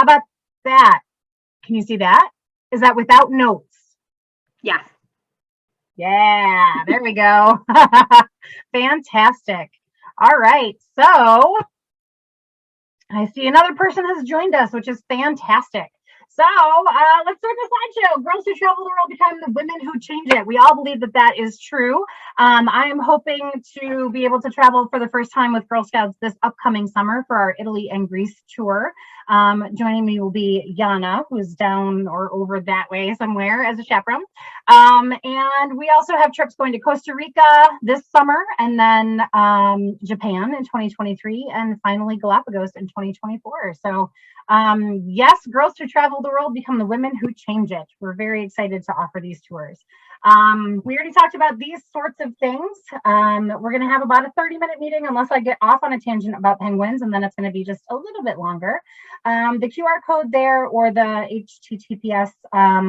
How about that? Can you see that? Is that without notes? Yes. Yeah, there we go. Fantastic. All right, so I see another person has joined us, which is fantastic. So let's start the slideshow. Girls who travel the world become the women who change it. We all believe that that is true. I am hoping to be able to travel for the first time with Girl Scouts this upcoming summer for our Italy and Greece tour. Joining me will be Yana, who's down or over that way somewhere as a chaperone. And we also have trips going to Costa Rica this summer, and then Japan in 2023, and finally Galapagos in 2024. So yes, girls who travel the world become the women who change it. We're very excited to offer these tours. We already talked about these sorts of things. We're going to have about a 30-minute meeting unless I get off on a tangent about penguins, and then it's going to be just a little bit longer. The QR code there or the HTTPS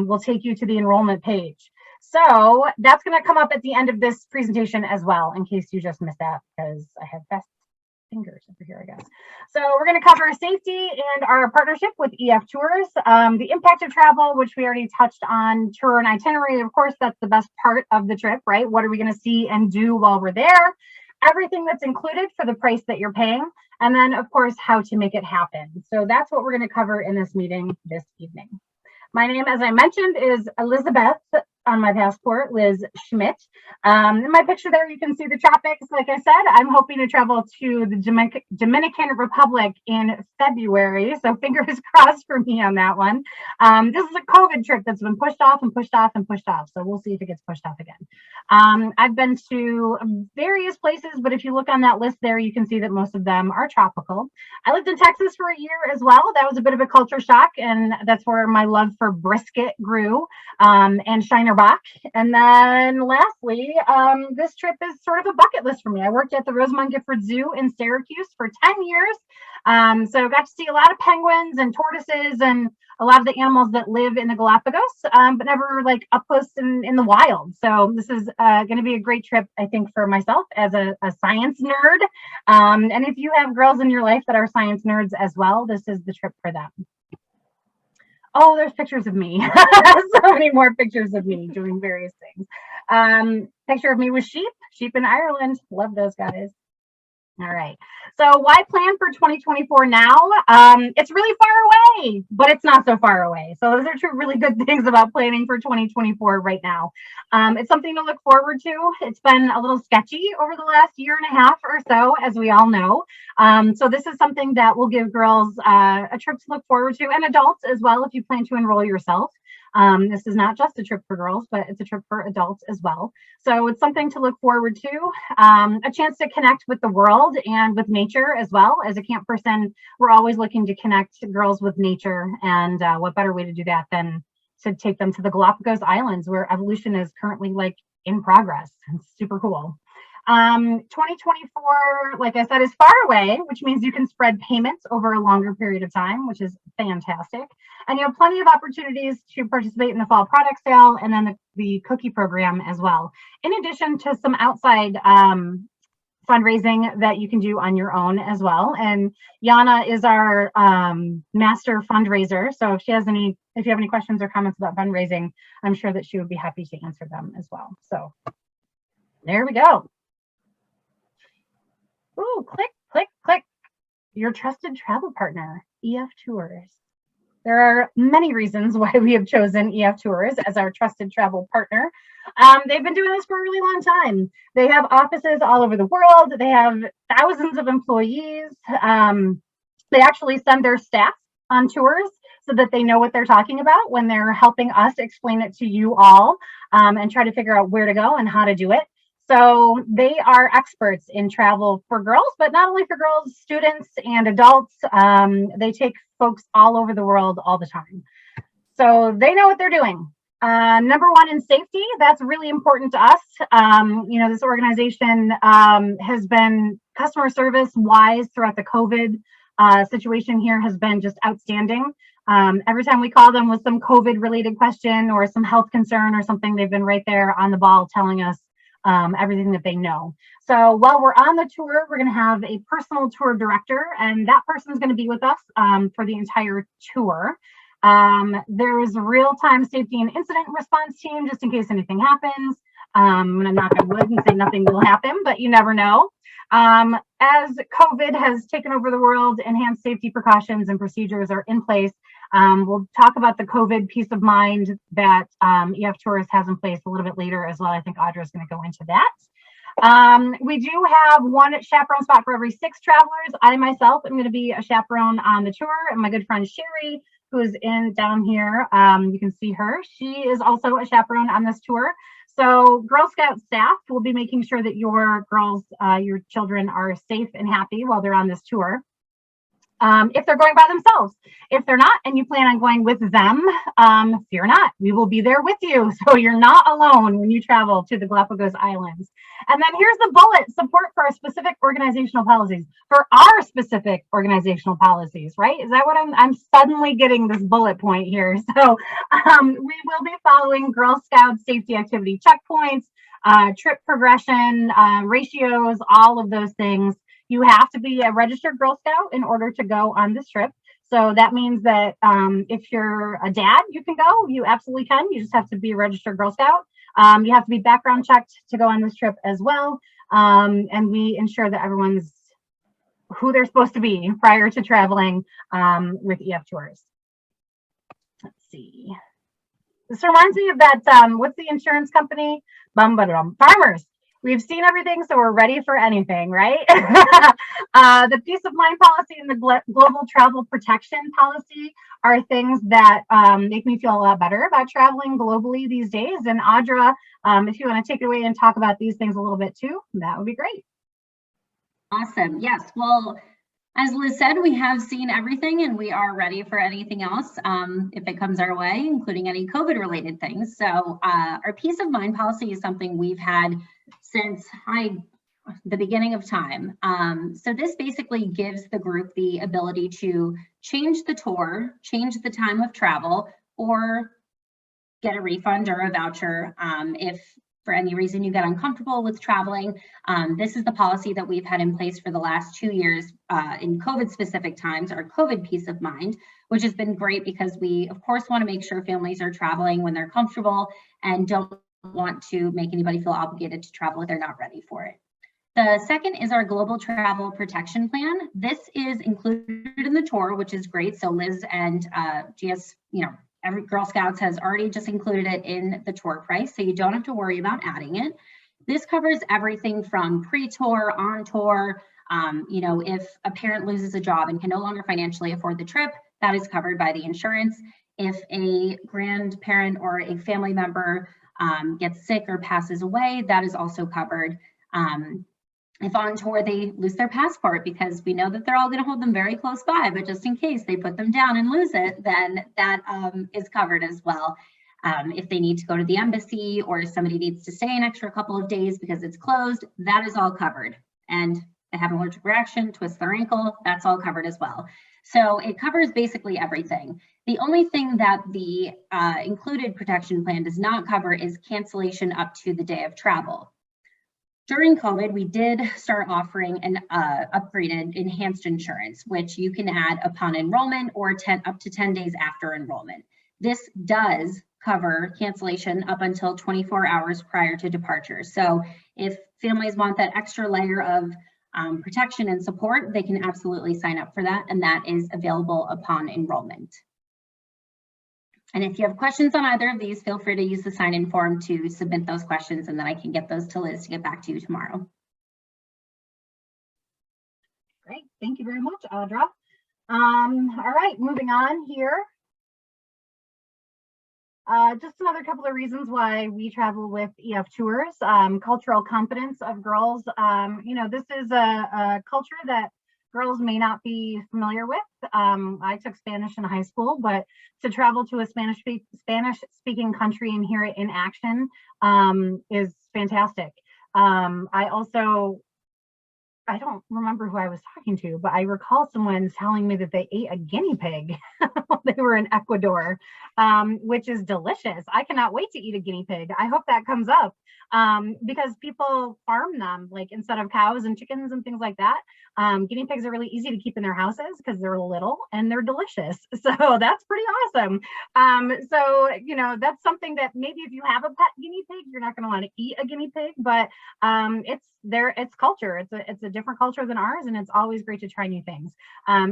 will take you to the enrollment page. So that's going to come up at the end of this presentation as well, in case you just missed that, because I have fast fingers over here, I guess. So we're going to cover safety and our partnership with EF Tours, the impact of travel, which we already touched on, tour and itinerary. Of course, that's the best part of the trip, right? What are we going to see and do while we're there? Everything that's included for the price that you're paying. And then, of course, how to make it happen. So that's what we're going to cover in this meeting this evening. My name, as I mentioned, is Elizabeth on my passport, Liz Schmidt. In my picture there, you can see the tropics. Like I said, I'm hoping to travel to the Dominican Republic in February. So fingers crossed for me on that one. This is a COVID trip that's been pushed off and pushed off and pushed off. So we'll see if it gets pushed off again. I've been to various places, but if you look on that list there, you can see that most of them are tropical. I lived in Texas for a year as well. That was a bit of a culture shock, and that's where my love for brisket grew, and Shiner Bach. And then lastly, this trip is sort of a bucket list for me. I worked at the Rosamond Gifford Zoo in Syracuse for 10 years. So I got to see a lot of penguins and tortoises and a lot of the animals that live in the Galapagos, but never like up close in the wild. So this is going to be a great trip, I think, for myself as a science nerd. And if you have girls in your life that are science nerds as well, this is the trip for them. Oh, there's pictures of me. So many more pictures of me doing various things. Picture of me with sheep in Ireland. Love those guys. All right. So why plan for 2024 now? It's really far away, but it's not so far away. So those are two really good things about planning for 2024 right now. It's something to look forward to. It's been a little sketchy over the last year and a half or so, as we all know. So this is something that will give girls a trip to look forward to, and adults as well if you plan to enroll yourself. This is not just a trip for girls, but it's a trip for adults as well. So it's something to look forward to, a chance to connect with the world and with nature as well. As a camp person, we're always looking to connect girls with nature, and what better way to do that than to take them to the Galapagos Islands, where evolution is currently like in progress. It's super cool. 2024, like I said, is far away, which means you can spread payments over a longer period of time, which is fantastic. And you have plenty of opportunities to participate in the fall product sale and then the cookie program as well, in addition to some outside fundraising that you can do on your own as well. And Yana is our master fundraiser. So if you have any questions or comments about fundraising, I'm sure that she would be happy to answer them as well. So there we go. Ooh, click, click, click. Your trusted travel partner, EF Tours. There are many reasons why we have chosen EF Tours as our trusted travel partner. They've been doing this for a really long time. They have offices all over the world. They have thousands of employees. They actually send their staff on tours so that they know what they're talking about when they're helping us explain it to you all, and try to figure out where to go and how to do it. So they are experts in travel for girls, but not only for girls, students and adults. They take folks all over the world all the time. So they know what they're doing. Number one in safety, that's really important to us. This organization has been customer service wise throughout the COVID situation here has been just outstanding. Every time we call them with some COVID related question or some health concern or something, they've been right there on the ball telling us everything that they know. So while we're on the tour, we're going to have a personal tour director, and that person is going to be with us for the entire tour. There's a real-time safety and incident response team just in case anything happens. I'm going to knock on wood and say nothing will happen, but you never know. As COVID has taken over the world, enhanced safety precautions and procedures are in place. We'll talk about the COVID peace of mind that EF Tours has in place a little bit later as well. I think Audra is going to go into that. We do have one chaperone spot for every 6 travelers. I myself am going to be a chaperone on the tour, and my good friend Sherry, who is down here, you can see her. She is also a chaperone on this tour. So Girl Scout staff will be making sure that your girls, your children are safe and happy while they're on this tour. If they're going by themselves. If they're not, and you plan on going with them, fear not, we will be there with you. So you're not alone when you travel to the Galapagos Islands. And then here's the bullet: support for our specific organizational policies, for our specific organizational policies, right? Is that what I'm suddenly getting this bullet point here? So we will be following Girl Scout safety activity checkpoints, trip progression, ratios, all of those things. You have to be a registered Girl Scout in order to go on this trip. So that means that if you're a dad, you can go. You absolutely can. You just have to be a registered Girl Scout. You have to be background checked to go on this trip as well. And we ensure that everyone's who they're supposed to be prior to traveling with EF Tours. Let's see. This reminds me of that, what's the insurance company? Farmers. We've seen everything, so we're ready for anything, right? The peace of mind policy and the global travel protection policy are things that make me feel a lot better about traveling globally these days. And Audra, if you want to take it away and talk about these things a little bit too, that would be great. Awesome. Yes. Well, as Liz said, we have seen everything and we are ready for anything else if it comes our way, including any COVID related things. So our peace of mind policy is something we've had since the beginning of time. So this basically gives the group the ability to change the tour, change the time of travel, or get a refund or a voucher if for any reason you get uncomfortable with traveling. This is the policy that we've had in place for the last 2 years in COVID specific times, our COVID peace of mind, which has been great because we of course want to make sure families are traveling when they're comfortable and don't want to make anybody feel obligated to travel if they're not ready for it. The second is our global travel protection plan. This is included in the tour, which is great. So Liz and GS, every Girl Scouts has already just included it in the tour price, so you don't have to worry about adding it. This covers everything from pre-tour, on tour. If a parent loses a job and can no longer financially afford the trip, that is covered by the insurance. If a grandparent or a family member gets sick or passes away, that is also covered. If on tour they lose their passport, because we know that they're all going to hold them very close by, but just in case they put them down and lose it, then that is covered as well. If they need to go to the embassy or somebody needs to stay an extra couple of days because it's closed, that is all covered. And they have an allergic reaction, twist their ankle, that's all covered as well. So it covers basically everything. The only thing that the included protection plan does not cover is cancellation up to the day of travel. During COVID, we did start offering an upgraded enhanced insurance, which you can add upon enrollment or up to 10 days after enrollment. This does cover cancellation up until 24 hours prior to departure. So if families want that extra layer of protection and support, they can absolutely sign up for that, and that is available upon enrollment. And if you have questions on either of these, feel free to use the sign-in form to submit those questions, and then I can get those to Liz to get back to you tomorrow. Great, thank you very much, Audra. All right, moving on here. Just another couple of reasons why we travel with EF Tours. Cultural competence of girls. This is a culture that girls may not be familiar with. I took Spanish in high school, but to travel to a Spanish-speaking country and hear it in action is fantastic. I also I don't remember who I was talking to, but I recall someone telling me that they ate a guinea pig while they were in Ecuador, which is delicious. I cannot wait to eat a guinea pig. I hope that comes up because people farm them, like instead of cows and chickens and things like that. Guinea pigs are really easy to keep in their houses because they're little and they're delicious. So that's pretty awesome. So, you know, that's something that maybe if you have a pet guinea pig, you're not going to want to eat a guinea pig, but it's culture. It's a different culture than ours, and it's always great to try new things.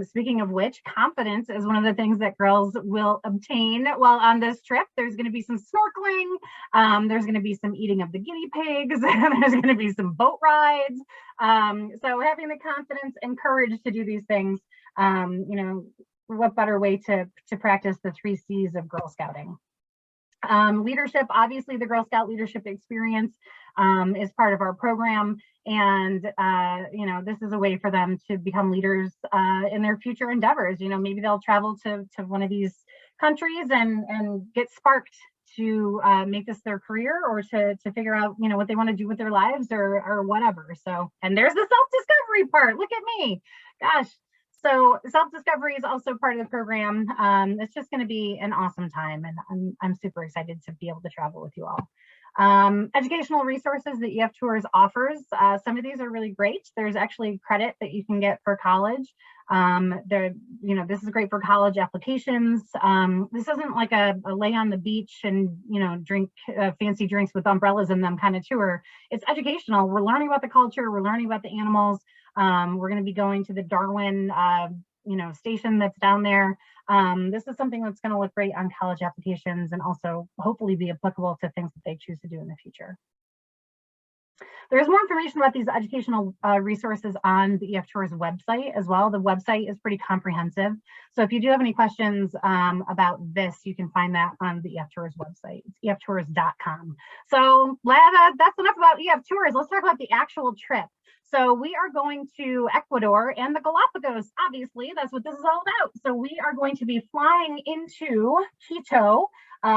Speaking of which, Competence is one of the things that girls will obtain while on this trip. There's going to be some snorkeling. There's going to be some eating of the guinea pigs. There's going to be some boat rides. So having the confidence and courage to do these things, you know, what better way to practice the 3 C's of Girl Scouting? Leadership, obviously the Girl Scout leadership experience is part of our program, and you know, this is a way for them to become leaders in their future endeavors. You know, maybe they'll travel to one of these countries and get sparked to make this their career, or to figure out, you know, what they want to do with their lives, or whatever. So, and there's the self-discovery part. Look at me, gosh. So self-discovery is also part of the program. It's just going to be an awesome time, and I'm super excited to be able to travel with you all. Educational resources that EF Tours offers. Some of these are really great. There's actually credit that you can get for college. You know, this is great for college applications. This isn't like a lay on the beach and, you know, drink fancy drinks with umbrellas in them kind of tour. It's educational. We're learning about the culture. We're learning about the animals. We're going to be going to the Darwin, you know, station that's down there. This is something that's going to look great on college applications, and also hopefully be applicable to things that they choose to do in the future. There's more information about these educational resources on the EF Tours website as well. The website is pretty comprehensive. So if you do have any questions about this, you can find that on the EF Tours website. It's eftours.com. So that's enough about EF Tours. Let's talk about the actual trip. So we are going to Ecuador and the Galapagos. Obviously, that's what this is all about. So we are going to be flying into Quito,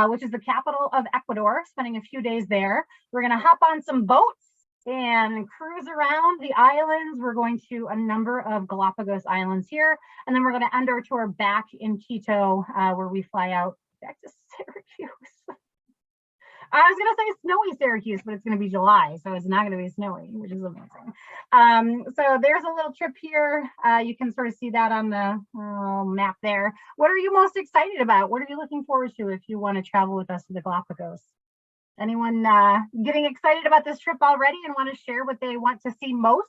which is the capital of Ecuador, spending a few days there. We're going to hop on some boats and cruise around the islands. We're going to a number of Galapagos islands here, and then we're going to end our tour back in Quito, where we fly out back to Syracuse. I was going to say snowy Syracuse, but it's going to be July, so it's not going to be snowy, which is amazing. So there's a little trip here. You can sort of see that on the map there. What are you most excited about? What are you looking forward to if you want to travel with us to the Galapagos? Anyone getting excited about this trip already and want to share what they want to see most?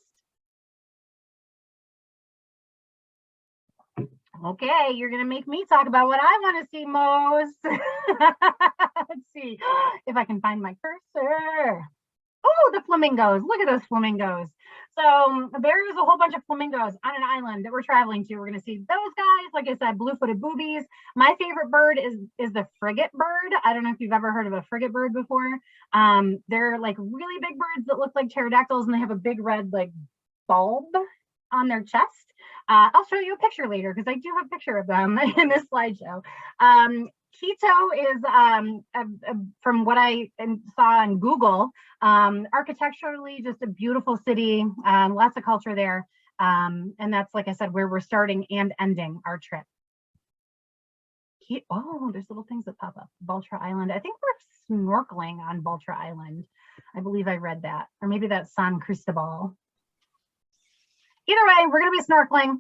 Okay, you're going to make me talk about what I want to see most. Let's see if I can find my cursor. Oh, the flamingos. Look at those flamingos. So there is a whole bunch of flamingos on an island that we're traveling to. We're going to see those guys. Like I said, blue-footed boobies. My favorite bird is the frigate bird. I don't know if you've ever heard of a frigate bird before. They're like really big birds that look like pterodactyls, and they have a big red like bulb on their chest. I'll show you a picture later because I do have a picture of them in this slideshow. Quito is, from what I saw on Google, architecturally just a beautiful city, lots of culture there. And that's, like I said, where we're starting and ending our trip. Oh, there's little things that pop up. Baltra Island. I think we're snorkeling on Baltra Island. I believe I read that. Or maybe that's San Cristobal. Either way, we're going to be snorkeling.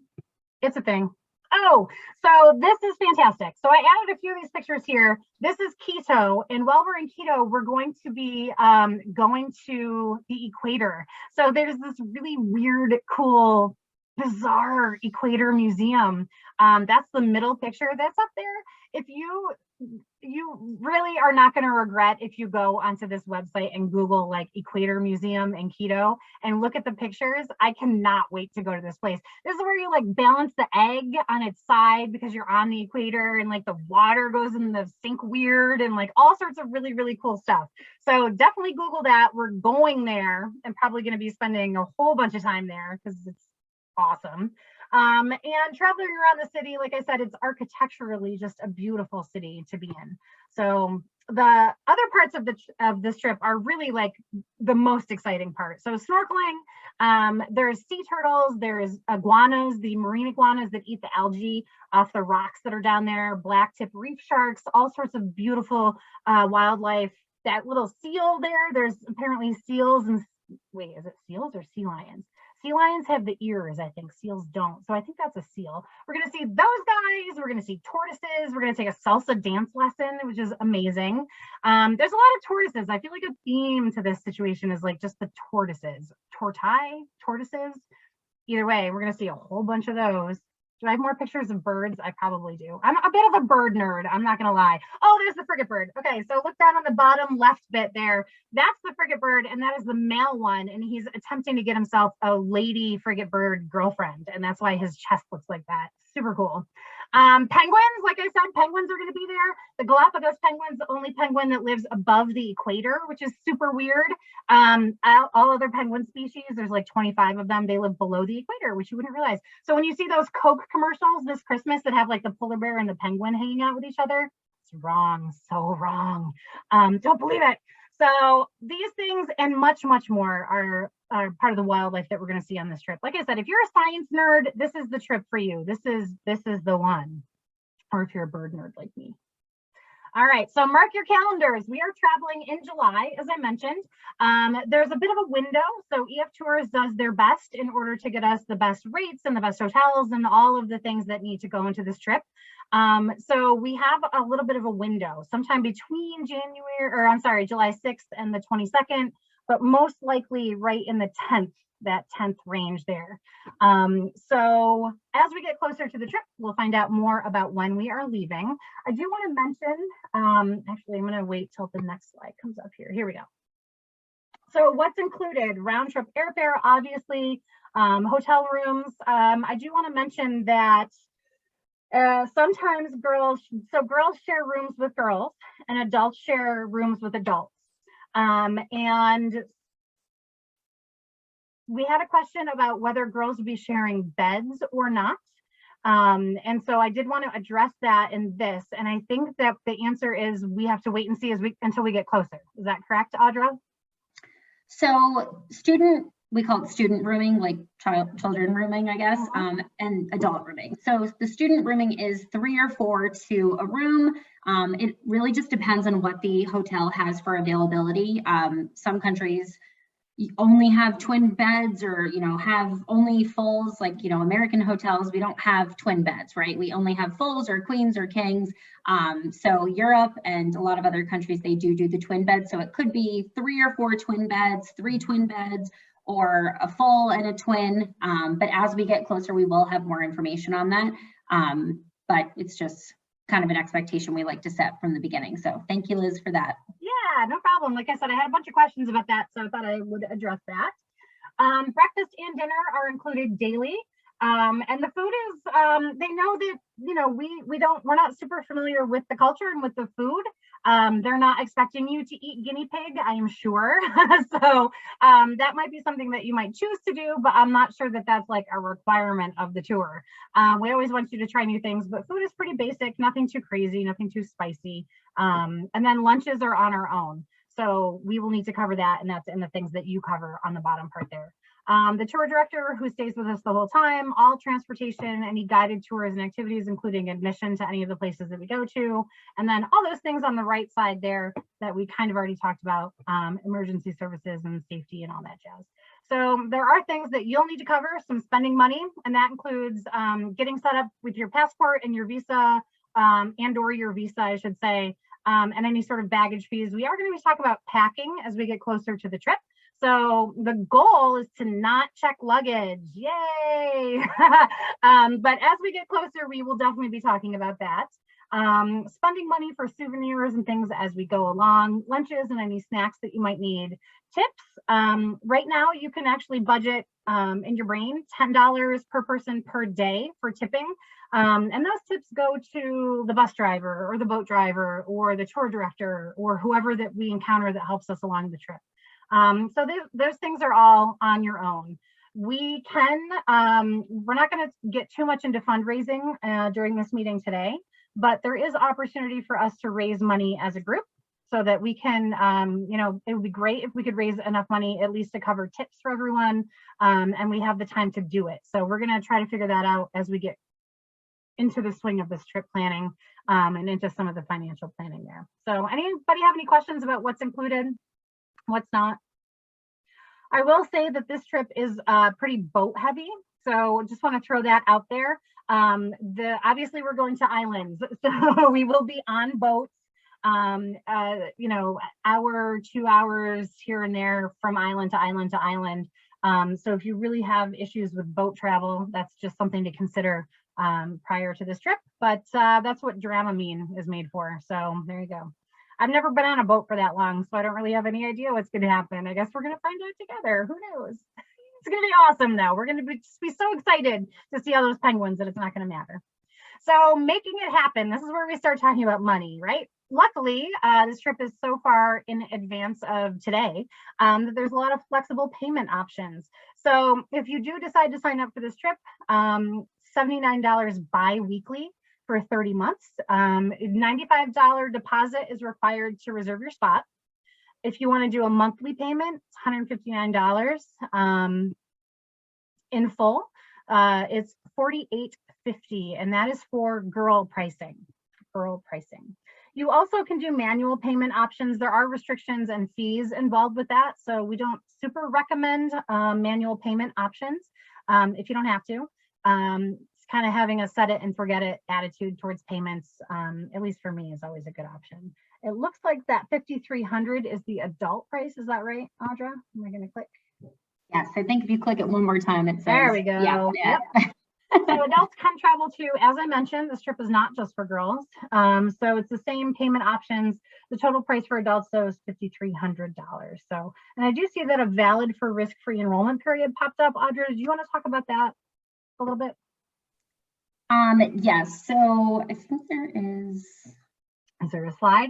It's a thing. Oh, so this is fantastic. So I added a few of these pictures here. This is Quito, and while we're in Quito, we're going to be going to the equator. So there's this really weird, cool, bizarre equator museum. That's the middle picture that's up there. If you really are not going to regret if you go onto this website and Google like Equator Museum in Quito and look at the pictures. I cannot wait to go to this place. This is where you like balance the egg on its side because you're on the equator, and like the water goes in the sink weird, and like all sorts of really, really cool stuff. So definitely Google that. We're going there and probably going to be spending a whole bunch of time there because it's awesome. And traveling around the city, like I said, it's architecturally just a beautiful city to be in. So the other parts of this trip are really like the most exciting part. So snorkeling, There's sea turtles, there's iguanas, the marine iguanas that eat the algae off the rocks that are down there, black tip reef sharks, all sorts of beautiful wildlife. That little seal there, there's apparently seals and, wait, is it seals or sea lions? Sea lions have the ears, I think. Seals don't. So I think that's a seal. We're going to see those guys. We're going to see tortoises. We're going to take a salsa dance lesson, which is amazing. There's a lot of tortoises. I feel like a theme to this situation is like just the tortoises. Tortoises. Either way, we're going to see a whole bunch of those. Do I have more pictures of birds? I probably do. I'm a bit of a bird nerd. I'm not going to lie. Oh, there's the frigate bird. Okay, so look down on the bottom left bit there. That's the frigate bird, and that is the male one. And he's attempting to get himself a lady frigate bird girlfriend. And that's why his chest looks like that. Super cool. Penguins, like I said, penguins are going to be there. The Galapagos penguin's the only penguin that lives above the equator, which is super weird. All other penguin species, there's like 25 of them, they live below the equator, which you wouldn't realize. So when you see those Coke commercials this Christmas that have like the polar bear and the penguin hanging out with each other, it's wrong, so wrong. Don't believe it. So these things and much, much more are part of the wildlife that we're going to see on this trip. Like I said, if you're a science nerd, this is the trip for you. This is the one. Or if you're a bird nerd like me. All right, so mark your calendars. We are traveling in July, as I mentioned. There's a bit of a window, so EF Tours does their best in order to get us the best rates and the best hotels and all of the things that need to go into this trip. So we have a little bit of a window, sometime between July 6th and the 22nd, but most likely right in the 10th, that 10th range there. So as we get closer to the trip, we'll find out more about when we are leaving. I do want to mention, actually, I'm going to wait till the next slide comes up here. Here we go. So what's included? Round trip airfare, obviously, hotel rooms. I do want to mention that sometimes girls share rooms with girls and adults share rooms with adults. And we had a question about whether girls would be sharing beds or not. And so I did want to address that in this. And I think that the answer is we have to wait and see until we get closer. Is that correct, Audra? So we call it student rooming, like children rooming, I guess, and adult rooming. So the student rooming is 3 or 4 to a room. It really just depends on what the hotel has for availability. Some countries only have twin beds, or have only fulls, like American hotels, we don't have twin beds, right? We only have fulls or queens or kings. So Europe and a lot of other countries, they do the twin beds. So it could be 3 or 4 twin beds, 3 twin beds, or a full and a twin. But as we get closer, we will have more information on that. But it's just kind of an expectation we like to set from the beginning. So thank you, Liz, for that. Yeah, no problem. Like I said, I had a bunch of questions about that, so I thought I would address that. Breakfast and dinner are included daily. And the food is, they know that, we're not super familiar with the culture and with the food. They're not expecting you to eat guinea pig, I am sure. So that might be something that you might choose to do, but I'm not sure that that's like a requirement of the tour. We always want you to try new things, but food is pretty basic, nothing too crazy, nothing too spicy. And then lunches are on our own. So we will need to cover that, and that's in the things that you cover on the bottom part there. The tour director who stays with us the whole time, all transportation, any guided tours and activities, including admission to any of the places that we go to, and then all those things on the right side there that we kind of already talked about, emergency services and safety and all that jazz. So there are things that you'll need to cover, some spending money, and that includes getting set up with your passport and your visa, and or your visa, I should say, and any sort of baggage fees. We are going to be talking about packing as we get closer to the trip. So the goal is to not check luggage. Yay! But as we get closer, we will definitely be talking about that. Spending money for souvenirs and things as we go along, lunches and any snacks that you might need. Tips, right now you can actually budget in your brain $10 per person per day for tipping. And those tips go to the bus driver or the boat driver or the tour director or whoever that we encounter that helps us along the trip. So those things are all on your own. We can, we're not going to get too much into fundraising during this meeting today, but there is opportunity for us to raise money as a group. so that we can, it would be great if we could raise enough money at least to cover tips for everyone, and we have the time to do it. So we're going to try to figure that out as we get into the swing of this trip planning, and into some of the financial planning there. So anybody have any questions about what's included, what's not? I will say that this trip is pretty boat heavy, so just want to throw that out there. Obviously we're going to islands, so we will be on boats, hour, 2 hours here and there from island to island to island. So if you really have issues with boat travel, that's just something to consider prior to this trip. But that's what Dramamine is made for. So there you go. I've never been on a boat for that long, so I don't really have any idea what's going to happen. I guess we're going to find out together. Who knows? It's going to be awesome, though. We're going to be so excited to see all those penguins that it's not going to matter. So making it happen, this is where we start talking about money, right? Luckily, this trip is so far in advance of today that there's a lot of flexible payment options. So if you do decide to sign up for this trip, $79 bi-weekly for 30 months. $95 deposit is required to reserve your spot. If you want to do a monthly payment, it's $159 in full. It's $48.50, and that is for girl pricing. You also can do manual payment options. There are restrictions and fees involved with that, so we don't super recommend manual payment options if you don't have to. It's kind of having a set it and forget it attitude towards payments, at least for me, is always a good option. It looks like that $5,300 is the adult price. Is that right, Audra? Am I going to click? Yes, I think if you click it one more time, it says. There we go. Yeah. Yep. So adults can travel too. As I mentioned, this trip is not just for girls. So it's the same payment options. The total price for adults, though, is $5,300. So, and I do see that a valid for risk-free enrollment period popped up. Audra, do you want to talk about that a little bit? Yes, so I think there is. Is there a slide?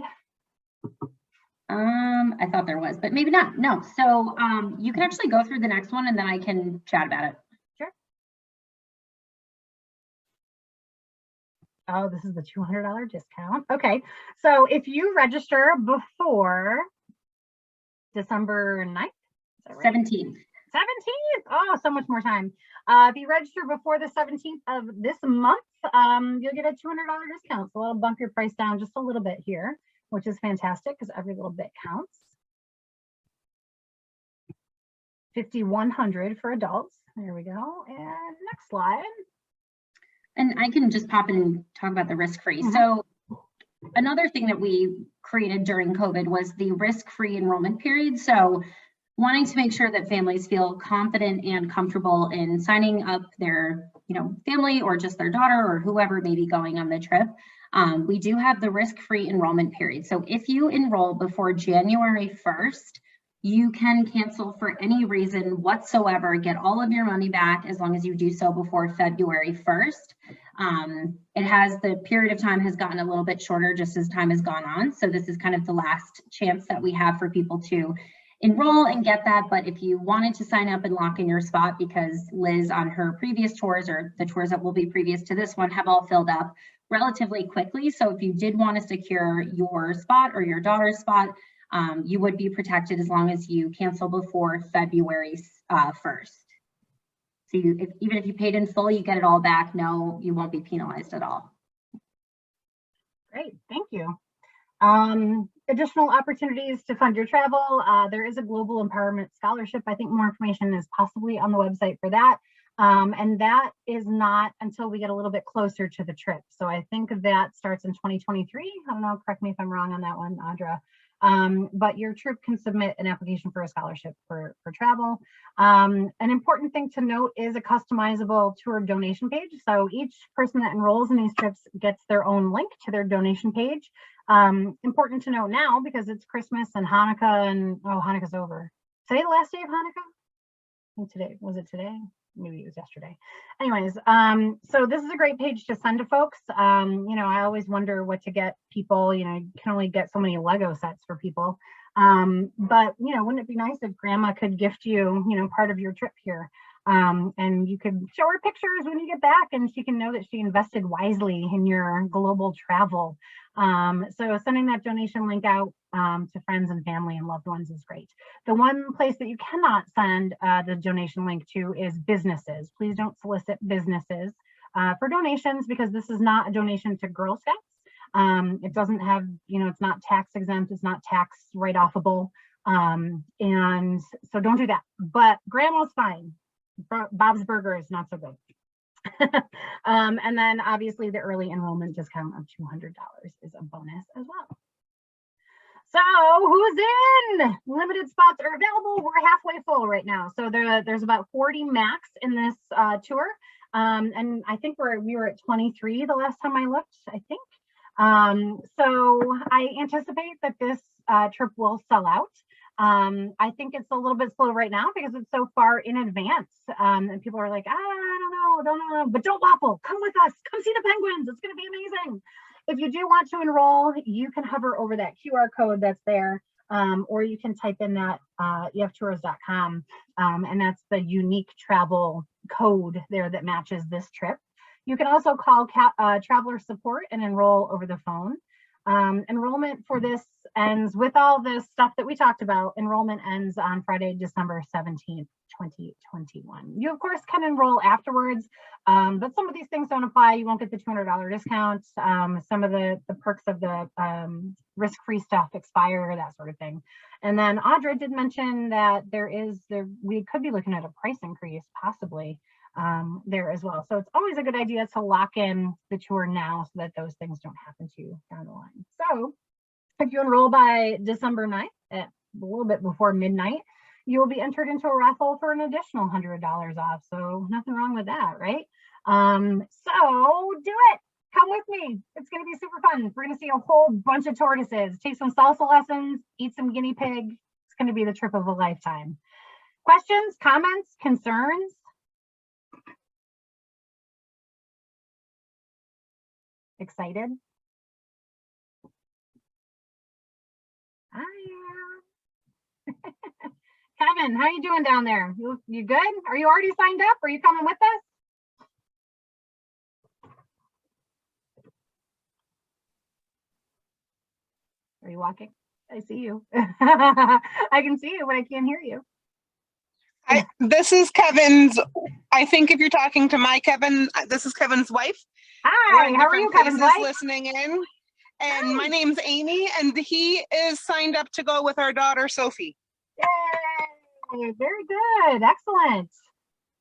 I thought there was, but maybe not. No. So you can actually go through the next one and then I can chat about it. Sure. Oh, this is the $200 discount. Okay. So if you register before December 9th, is that right? 17th. 17th. Oh, so much more time. If you register before the 17th of this month, you'll get a $200 discount. So that'll bump your price down just a little bit here, which is fantastic because every little bit counts. $5,100 for adults. There we go. And next slide. And I can just pop in and talk about the risk-free. So another thing that we created during COVID was the risk-free enrollment period. So wanting to make sure that families feel confident and comfortable in signing up their, family or just their daughter or whoever may be going on the trip. We do have the risk-free enrollment period. So if you enroll before January 1st, you can cancel for any reason whatsoever, get all of your money back as long as you do so before February 1st. The period of time has gotten a little bit shorter just as time has gone on. So this is kind of the last chance that we have for people to enroll and get that. But if you wanted to sign up and lock in your spot, because Liz on her previous tours or the tours that will be previous to this one have all filled up relatively quickly. So if you did want to secure your spot or your daughter's spot, you would be protected as long as you cancel before February 1st. So even if you paid in full, you get it all back. No, you won't be penalized at all. Great, thank you. Additional opportunities to fund your travel. There is a Global Empowerment Scholarship. I think more information is possibly on the website for that. And that is not until we get a little bit closer to the trip. So I think that starts in 2023. I don't know, correct me if I'm wrong on that one, Audra. But your trip can submit an application for a scholarship for travel. An important thing to note is a customizable tour donation page. So each person that enrolls in these trips gets their own link to their donation page. Important to note now because it's Christmas and Hanukkah and Hanukkah's over. Today the last day of Hanukkah? Today, was it today? Maybe it was yesterday. Anyways, so this is a great page to send to folks. I always wonder what to get people. You can only get so many Lego sets for people. But wouldn't it be nice if grandma could gift you, part of your trip here? And you could show her pictures when you get back and she can know that she invested wisely in your global travel. So sending that donation link out to friends and family and loved ones is great. The one place that you cannot send the donation link to is businesses. Please don't solicit businesses for donations, because this is not a donation to Girl Scouts. It doesn't have, it's not tax exempt, it's not tax write-offable. And so don't do that. But grandma's fine. Bob's Burger is not so good. And then obviously the early enrollment discount of $200 is a bonus as well. So who's in? Limited spots are available. We're halfway full right now. So there's about 40 max in this tour. And I think we were at 23 the last time I looked, I think. So I anticipate that this trip will sell out. I think it's a little bit slow right now because it's so far in advance. And people are like, I don't know, but don't waffle. Come with us. Come see the penguins. It's going to be amazing. If you do want to enroll, you can hover over that QR code that's there, or you can type in that eftours.com, and that's the unique travel code there that matches this trip. You can also call traveler support and enroll over the phone. Enrollment for this ends with all this stuff that we talked about. Enrollment ends on Friday, December 17th, 2021. You, of course, can enroll afterwards, but some of these things don't apply. You won't get the $200 discount. Some of the perks of the risk-free stuff expire, that sort of thing. And then Audra did mention that we could be looking at a price increase, possibly, there as well. So it's always a good idea to lock in the tour now so that those things don't happen to you down the line. So if you enroll by December 9th at a little bit before midnight, you will be entered into a raffle for an additional $100 off. So nothing wrong with that, right? So do it. Come with me. It's going to be super fun. We're going to see a whole bunch of tortoises, take some salsa lessons, eat some guinea pig. It's going to be the trip of a lifetime. Questions, comments, concerns? Excited? I am. Kevin, how you doing down there? You good? Are you already signed up? Are you coming with us? Are you walking? I see you. I can see you, but I can't hear you. This is Kevin's. I think if you're talking to my Kevin, this is Kevin's wife. Hi, how are you, Kevin's wife? Listening in. And my name's Amy, and he is signed up to go with our daughter, Sophie. Yay, very good, excellent.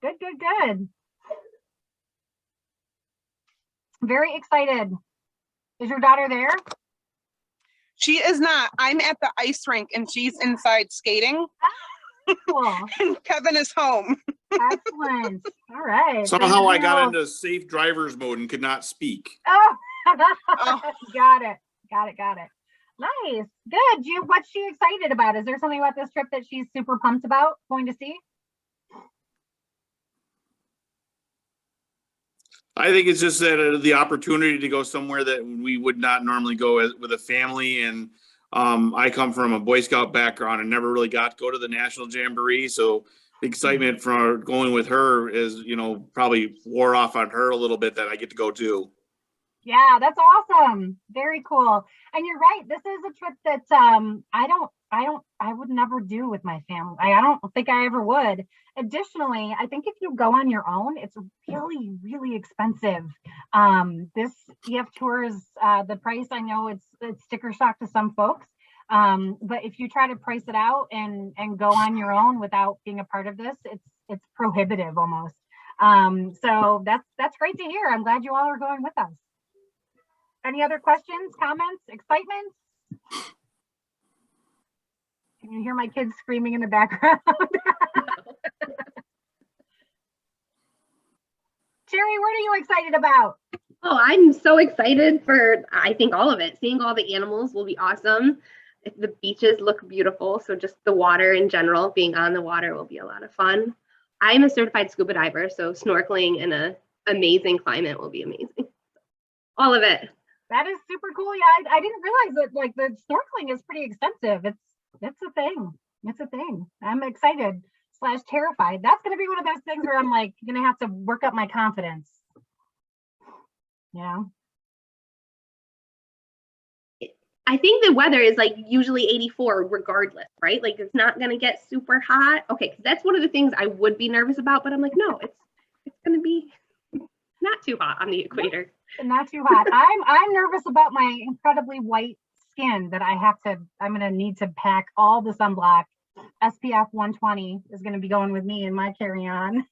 Good, good, good. Very excited. Is your daughter there? She is not. I'm at the ice rink, and she's inside skating. Cool. And Kevin is home. Excellent. All right. Somehow I got into safe driver's mode and could not speak. Oh, Oh. Got it. Nice. Good. What's she excited about? Is there something about this trip that she's super pumped about going to see? I think it's just that the opportunity to go somewhere that we would not normally go with a family. And I come from a Boy Scout background and never really got to go to the National Jamboree. So the excitement for going with her is, probably wore off on her a little bit that I get to go too. Yeah, that's awesome. Very cool. And you're right. This is a trip that I would never do with my family. I don't think I ever would. Additionally, I think if you go on your own, it's really, really expensive. This EF Tours, the price, I know it's sticker shock to some folks. But if you try to price it out and go on your own without being a part of this, it's prohibitive almost. So that's great to hear. I'm glad you all are going with us. Any other questions, comments, excitement? Can you hear my kids screaming in the background? Sherry, what are you excited about? Oh, I'm so excited for, I think, all of it. Seeing all the animals will be awesome. The beaches look beautiful, so just the water in general, being on the water will be a lot of fun. I'm a certified scuba diver, so snorkeling in an amazing climate will be amazing. All of it. That is super cool. Yeah, I didn't realize that like the snorkeling is pretty extensive. It's a thing. It's a thing. I'm excited / terrified. That's gonna be one of those things where I'm like gonna have to work up my confidence. Yeah. I think the weather is like usually 84 regardless, right? Like it's not gonna get super hot. Okay, because that's one of the things I would be nervous about, but I'm like, no, it's gonna be not too hot on the equator. Not too hot. I'm nervous about my incredibly white skin that I'm gonna need to pack all the sunblock. SPF 120 is gonna be going with me in my carry-on.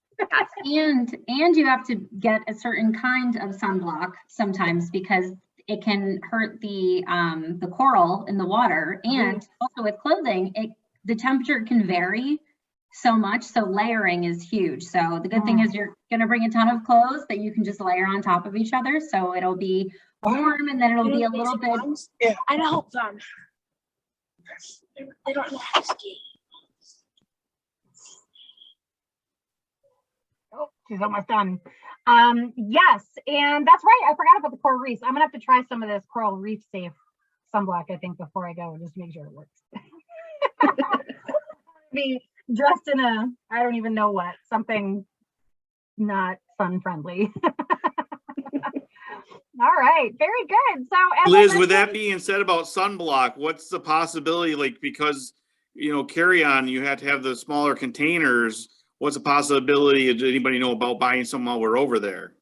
And you have to get a certain kind of sunblock sometimes because it can hurt the coral in the water. And also with clothing, the temperature can vary so much. So layering is huge. So the good thing is you're going to bring a ton of clothes that you can just layer on top of each other. So it'll be warm and then it'll be a little bit. Yeah, I know help them. They don't know how to ski. Oh, she's almost done. Yes, and that's right. I forgot about the coral reefs. I'm gonna have to try some of this coral reef safe sunblock, I think, before I go, just to make sure it works. Be dressed in I don't even know what, something not sun friendly. All right, very good. So as Liz, with that being said about sunblock, what's the possibility, like, because, carry on, you have to have the smaller containers. What's the possibility? Does anybody know about buying some while we're over there?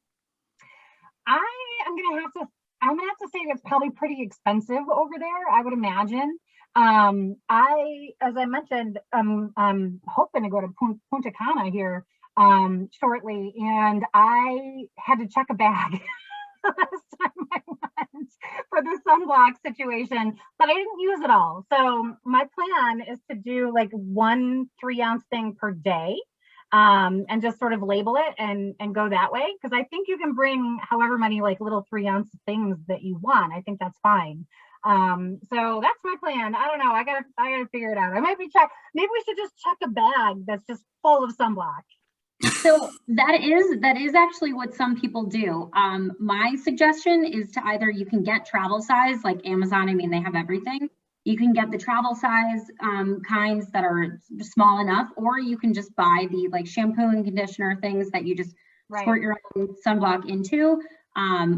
I'm gonna have to say it's probably pretty expensive over there, I would imagine. As I mentioned, I'm hoping to go to Punta Cana here shortly, and I had to check a bag last time I went for the sunblock situation, but I didn't use it all. So my plan is to do like 1 3-ounce thing per day. And just sort of label it and go that way, because I think you can bring however many like little 3-ounce things that you want. I think that's fine. So that's my plan. I don't know. I gotta figure it out. Maybe we should just check a bag that's just full of sunblock. So that is actually what some people do. My suggestion is to either you can get travel size, like Amazon. I mean, they have everything. You can get the travel size kinds that are small enough, or you can just buy the like shampoo and conditioner things that you just squirt your own sunblock into.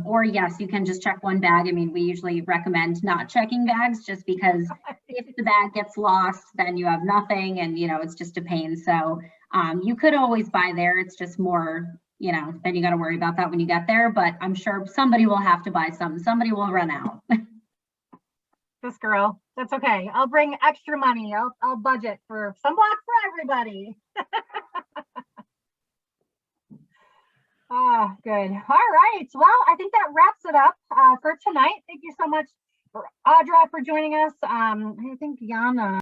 Or yes, you can just check one bag. I mean, we usually recommend not checking bags just because if the bag gets lost, then you have nothing and, it's just a pain. So you could always buy there. It's just more, then you got to worry about that when you get there. But I'm sure somebody will have to buy some. Somebody will run out. This girl, that's okay. I'll bring extra money. I'll budget for sunblock for everybody. Ah, good. All right. Well, I think that wraps it up for tonight. Thank you so much, Audra, for joining us. I think Yana